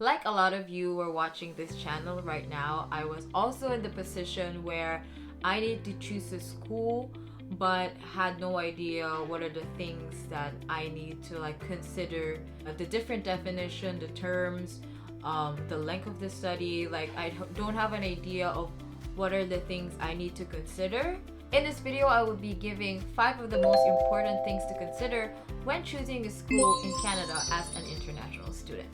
Like a lot of you who are watching this channel right now, I was also in the position where I need to choose a school but had no idea what are the things that I need to like consider, the different definition, the terms, the length of the study. Like I don't have an idea of what are the things I need to consider. In this video, I will be giving 5 of the most important things to consider when choosing a school in Canada as an international student.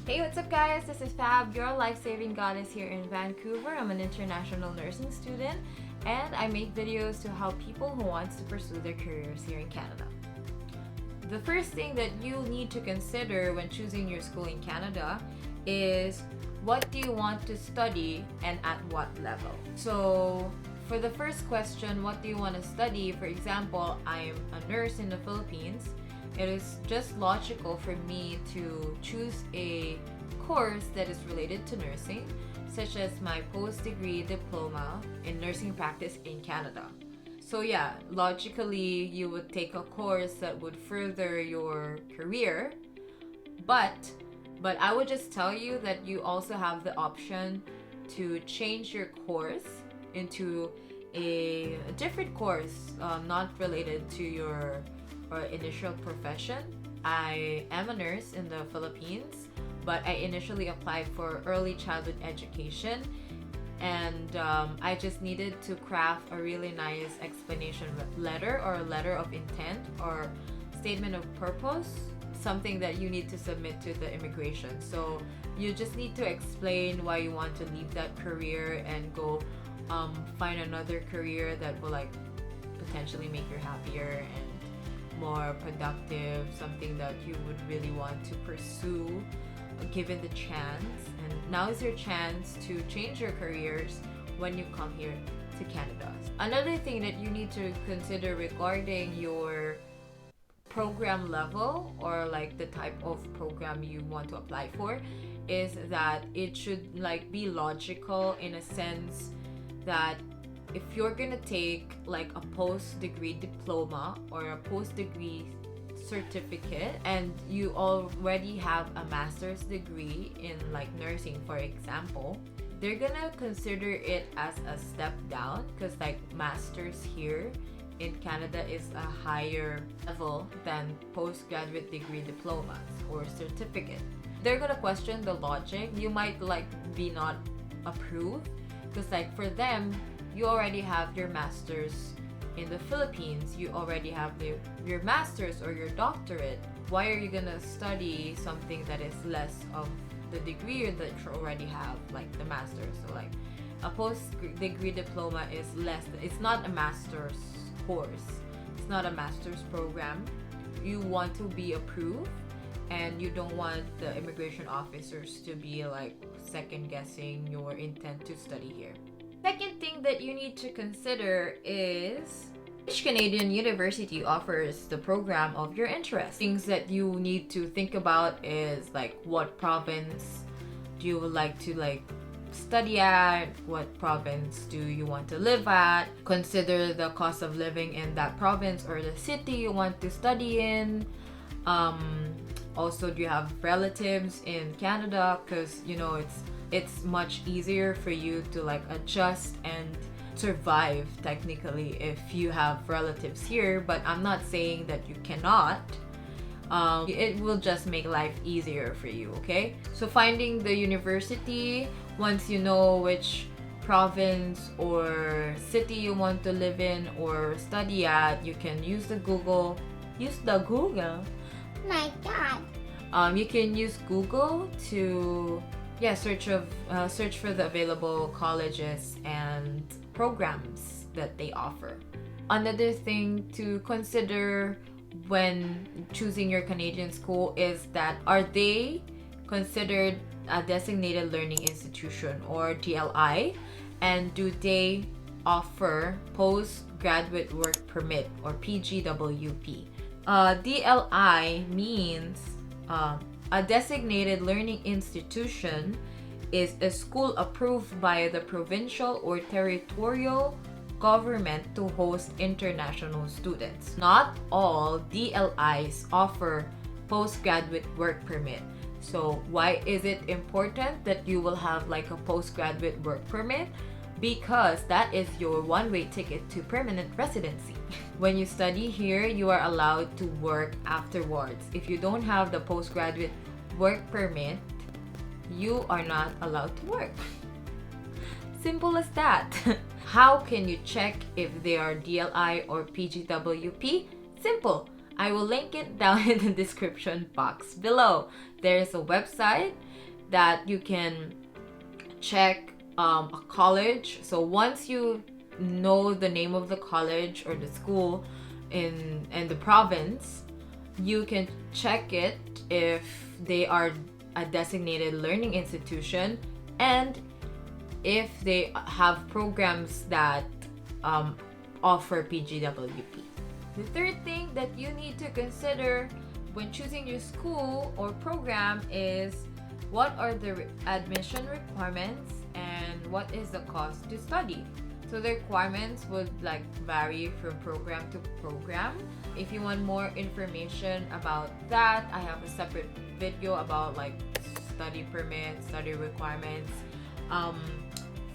Hey, what's up guys? This is Fabb, your life-saving goddess here in Vancouver. I'm an international nursing student and I make videos to help people who want to pursue their careers here in Canada. The first thing that you need to consider when choosing your school in Canada is what do you want to study and at what level. So for the first question, what do you want to study? For example, I'm a nurse in the Philippines. It is just logical for me to choose a course that is related to nursing, such as my post-degree diploma in nursing practice in Canada. So yeah, logically, you would take a course that would further your career, but I would just tell you that you also have the option to change your course into a different course, not related to your initial profession. I am a nurse in the Philippines, but I initially applied for early childhood education, and I just needed to craft a really nice explanation letter or a letter of intent or statement of purpose, something that you need to submit to the immigration. So you just need to explain why you want to leave that career and go find another career that will like potentially make you happier and more productive, something that you would really want to pursue given the chance. And now is your chance to change your careers when you come here to Canada. Another thing that you need to consider regarding your program level or like the type of program you want to apply for is that it should like be logical in a sense that if you're gonna take like a post-degree diploma or a post-degree certificate and you already have a master's degree in like nursing, for example, they're gonna consider it as a step down because like master's here in Canada is a higher level than postgraduate degree diplomas or certificate. They're gonna question the logic. You might like be not approved because like for them, you already have your master's in the Philippines, you already have your master's or your doctorate. Why are you gonna study something that is less of the degree that you already have, like the master's? So like a post-degree diploma is less, it's not a master's course, it's not a master's program. You want to be approved and you don't want the immigration officers to be like second guessing your intent to study here. Second thing that you need to consider is which Canadian university offers the program of your interest. Things that you need to think about is like what province do you like to like study at, what province do you want to live at, consider the cost of living in that province or the city you want to study in. Also, do you have relatives in Canada? Because you know it's much easier for you to like adjust and survive technically if you have relatives here, but I'm not saying that you cannot. It will just make life easier for you, okay? So finding the university, once you know which province or city you want to live in or study at, you can use the Google. My God. You can use Google to search for the available colleges and programs that they offer. Another thing to consider when choosing your Canadian school is that are they considered a designated learning institution or DLI, and do they offer postgraduate work permit or PGWP? DLI means a designated learning institution is a school approved by the provincial or territorial government to host international students. Not all DLIs offer postgraduate work permit. So why is it important that you will have like a postgraduate work permit? Because that is your one-way ticket to permanent residency. When you study here, you are allowed to work afterwards. If you don't have the postgraduate work permit, you are not allowed to work. Simple as that. How can you check if they are DLI or PGWP? Simple. I will link it down in the description box below. There's a website that you can check a college. So once you know the name of the college or the school in the province, you can check it if they are a designated learning institution and if they have programs that offer PGWP. The third thing that you need to consider when choosing your school or program is what are the admission requirements and what is the cost to study. So the requirements would like vary from program to program. If you want more information about that, I have a separate video about like study permits, study requirements.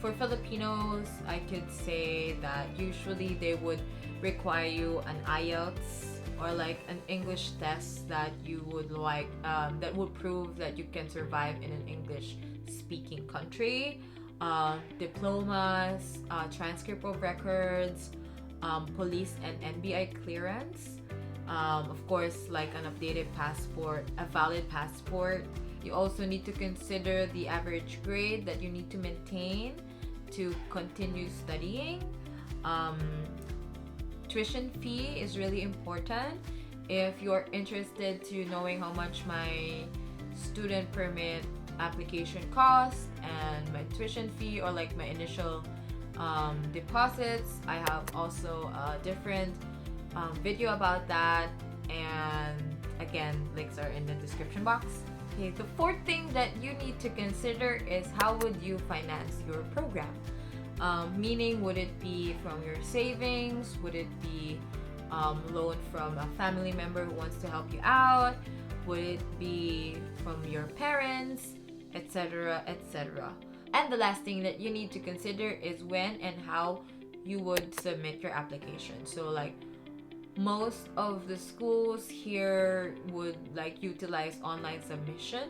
For Filipinos, I could say that usually they would require you an IELTS or like an English test that you would like that would prove that you can survive in an English speaking country. Diplomas, transcript of records, police and NBI clearance, of course like an updated passport, a valid passport. You also need to consider the average grade that you need to maintain to continue studying. Tuition fee is really important. If you're interested to knowing how much my student permit application costs and my tuition fee or like my initial deposits, I have also a different video about that, and again links are in the description box. Okay, the fourth thing that you need to consider is how would you finance your program? Meaning, would it be from your savings? Would it be loan from a family member who wants to help you out? Would it be from your parents, etc., etc.? And the last thing that you need to consider is when and how you would submit your application. So like most of the schools here would like utilize online submission.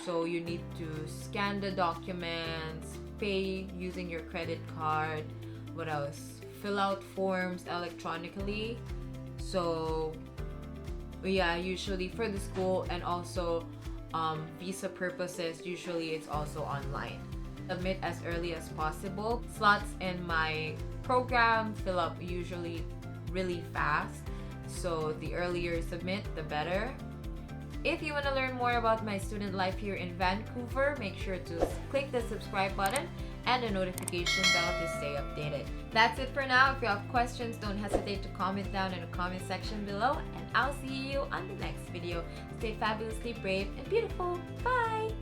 So you need to scan the documents, pay using your credit card, what else? Fill out forms electronically. So yeah, usually for the school and also visa purposes, usually it's also online. Submit as early as possible. Slots in my program fill up usually really fast, so the earlier you submit, the better. If you want to learn more about my student life here in Vancouver, make sure to click the subscribe button and the notification bell to stay updated. That's it for now. If you have questions, don't hesitate to comment down in the comment section below, and I'll see you on the next video. Stay fabulously brave and beautiful. Bye!